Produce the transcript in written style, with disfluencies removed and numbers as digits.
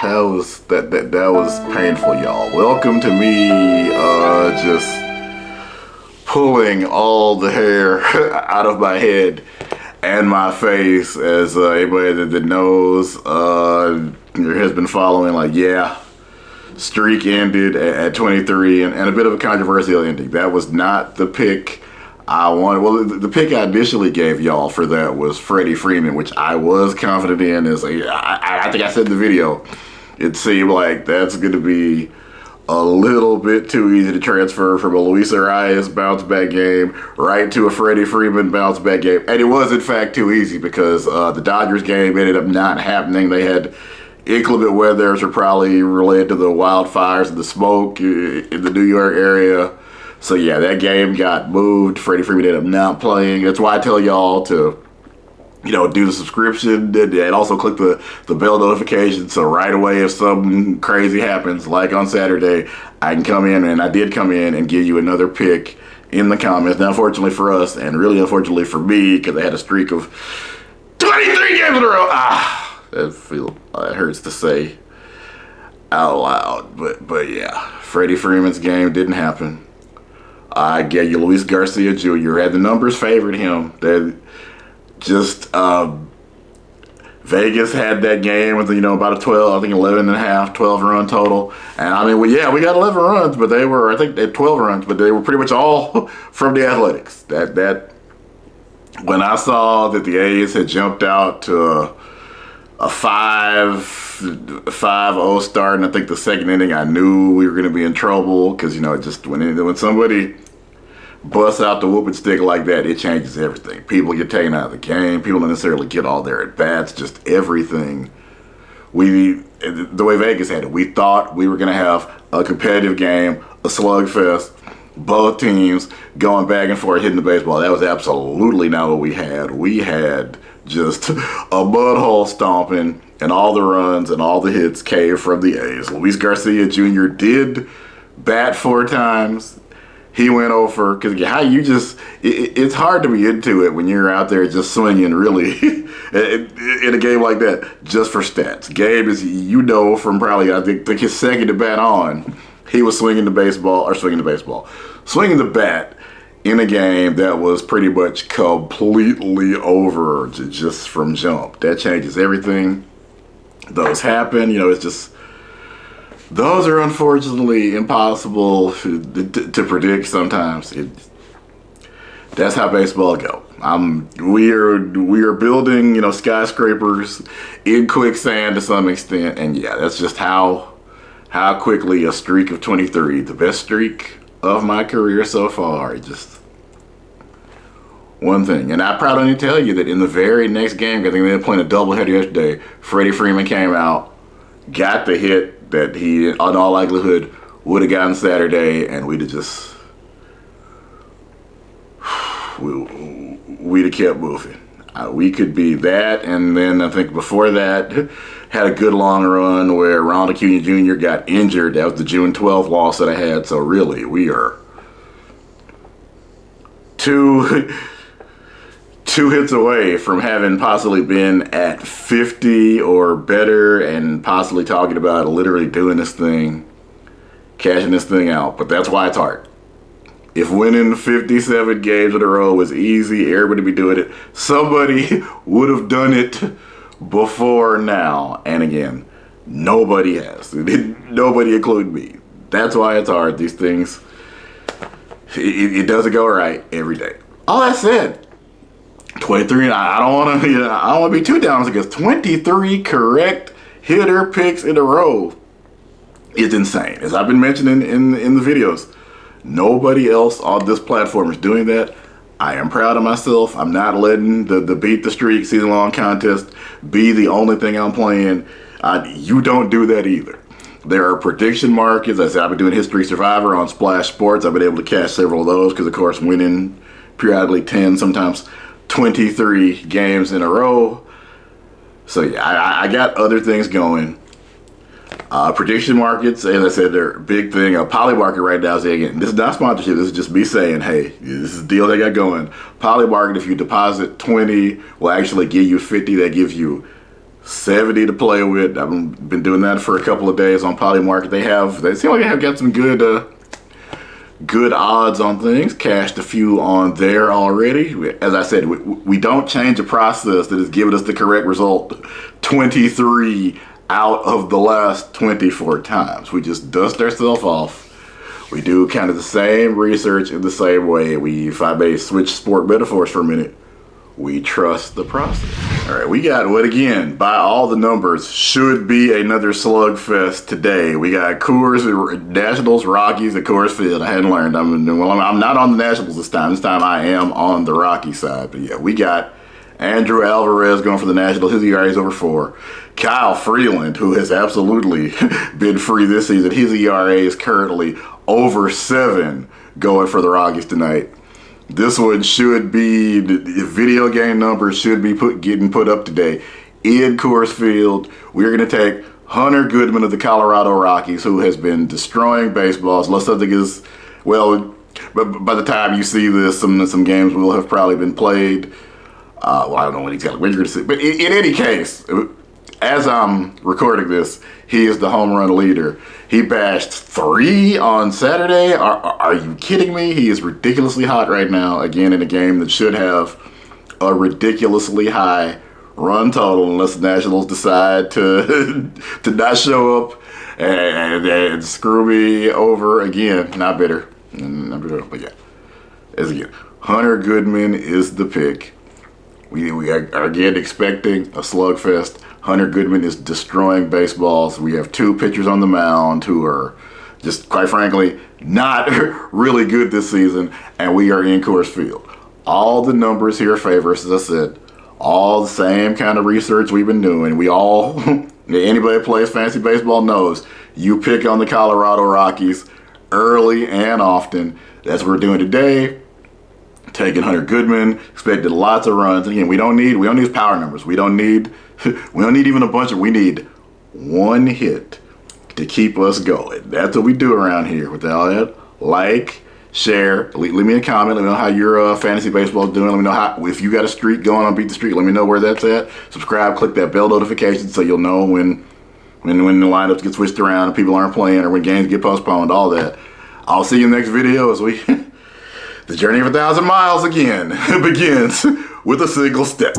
that was painful, y'all. Welcome to me just pulling all the hair out of my head and my face. As anybody that knows has been following, like, yeah, streak ended at 23 and a bit of a controversial ending. That was not the pick I wanted. Well, the pick I initially gave y'all for that was Freddie Freeman, which I was confident in. I think I said in the video, it seemed like that's going to be a little bit too easy to transfer from a Luis Arias bounce back game right to a Freddie Freeman bounce back game. And it was, in fact, too easy because the Dodgers game ended up not happening. They had inclement weather, which are probably related to the wildfires and the smoke in the New York area. So yeah, that game got moved. Freddie Freeman ended up not playing. That's why I tell y'all to, do the subscription and also click the bell notification. So right away, if something crazy happens, like on Saturday, I can come in, and I did come in and give you another pick in the comments. Now, unfortunately for us, and really unfortunately for me, because I had a streak of 23 games in a row. That hurts to say out loud. But yeah, Freddie Freeman's game didn't happen. I gave you Luis Garcia Jr. Had the numbers favored him. Vegas had that game with about a 12 run total. And I mean, we got 11 runs, but they were, I think, at 12 runs, but they were pretty much all from the Athletics. That when I saw that the A's had jumped out to a 5-0 start, and I think the second inning, I knew we were going to be in trouble because just when somebody busts out the whooping stick like that, it changes everything. People get taken out of the game. People don't necessarily get all their at bats. Just everything. The way Vegas had it, we thought we were going to have a competitive game, a slugfest, both teams going back and forth hitting the baseball. That was absolutely not what we had. We had just a mud hole stomping, and all the runs and all the hits came from the A's. Luis Garcia Jr. did bat 4 times. He went over, because it's hard to be into it when you're out there just swinging, really, in a game like that, just for stats. Gabe is, from probably, I think his second to bat on, he was swinging the bat in a game that was pretty much completely over just from jump. That changes everything. Those happen, it's just, those are unfortunately impossible to predict sometimes. That's how baseball go. We are building, skyscrapers in quicksand to some extent, and yeah, that's just how quickly a streak of 23, the best streak of my career so far, just one thing. And I probably need to tell you that in the very next game, I think they were playing a doubleheader yesterday, Freddie Freeman came out, got the hit that he, in all likelihood, would have gotten Saturday, and we'd have kept moving. We could be that, and then I think before that, had a good long run where Ronald Acuna Jr. got injured. That was the June 12th loss that I had. So really, we are two hits away from having possibly been at 50 or better and possibly talking about literally doing this thing, cashing this thing out. But that's why it's hard. If winning 57 games in a row was easy, everybody would be doing it. Somebody would have done it before now. And again, nobody has. Nobody, including me. That's why it's hard. These things, it doesn't go right every day. All that said, 23, and I don't want to be too down because 23 correct hitter picks in a row is insane. As I've been mentioning in the videos, nobody else on this platform is doing that. I am proud of myself. I'm not letting the Beat the Streak season-long contest be the only thing I'm playing. You don't do that either. There are prediction markets. As I've been doing History Survivor on Splash Sports, I've been able to cash several of those because, of course, winning periodically 10, sometimes 23 games in a row. So yeah, I got other things going. Prediction markets, as I said, they're a big thing. Poly Market right now is, again, this is not sponsorship. This is just me saying, hey, this is the deal they got going. Poly Market, if you deposit 20, will actually give you 50. That gives you 70 to play with. I've been doing that for a couple of days on Polymarket. They seem like they have got some good odds on things. Cashed a few on there already. As I said, we don't change a process that has given us the correct result 23 out of the last 24 times. We just dust ourselves off. We do kind of the same research in the same way. If I may switch sport metaphors for a minute, we trust the process. All right, we got what, again, by all the numbers, should be another slugfest today. We got Coors, Nationals, Rockies at Coors Field. I hadn't learned. I'm not on the Nationals this time. This time I am on the Rocky side. But yeah, we got Andrew Alvarez going for the Nationals. His ERA is over 4. Kyle Freeland, who has absolutely been free this season, his ERA is currently over 7 going for the Rockies tonight. This one should be, the video game numbers should be getting put up today in Coors Field. We're going to take Hunter Goodman of the Colorado Rockies, who has been destroying baseballs. Unless something is, well, by the time you see this, some games will have probably been played. Well, I don't know when you're going to see. But in any case, as I'm recording this, he is the home run leader. He bashed 3 on Saturday. Are you kidding me? He is ridiculously hot right now, again, in a game that should have a ridiculously high run total unless the Nationals decide to not show up and screw me over again. Not bitter. But yeah. As again, Hunter Goodman is the pick. We are again expecting a slugfest. Hunter Goodman is destroying baseballs. We have 2 pitchers on the mound who are just, quite frankly, not really good this season, and we are in Coors Field. All the numbers here favor us, as I said. All the same kind of research we've been doing. We all, anybody that plays fantasy baseball knows, you pick on the Colorado Rockies early and often. That's what we're doing today. Taking Hunter Goodman, expected lots of runs. Again, we don't need power numbers. We don't need even a bunch of. We need 1 hit to keep us going. That's what we do around here. With all that, like, share, leave me a comment. Let me know how your fantasy baseball is doing. Let me know how, if you got a streak going on Beat the Streak. Let me know where that's at. Subscribe, click that bell notification so you'll know when the lineups get switched around and people aren't playing or when games get postponed. All that. I'll see you in the next video as we. The journey of 1,000 miles again begins with a single step.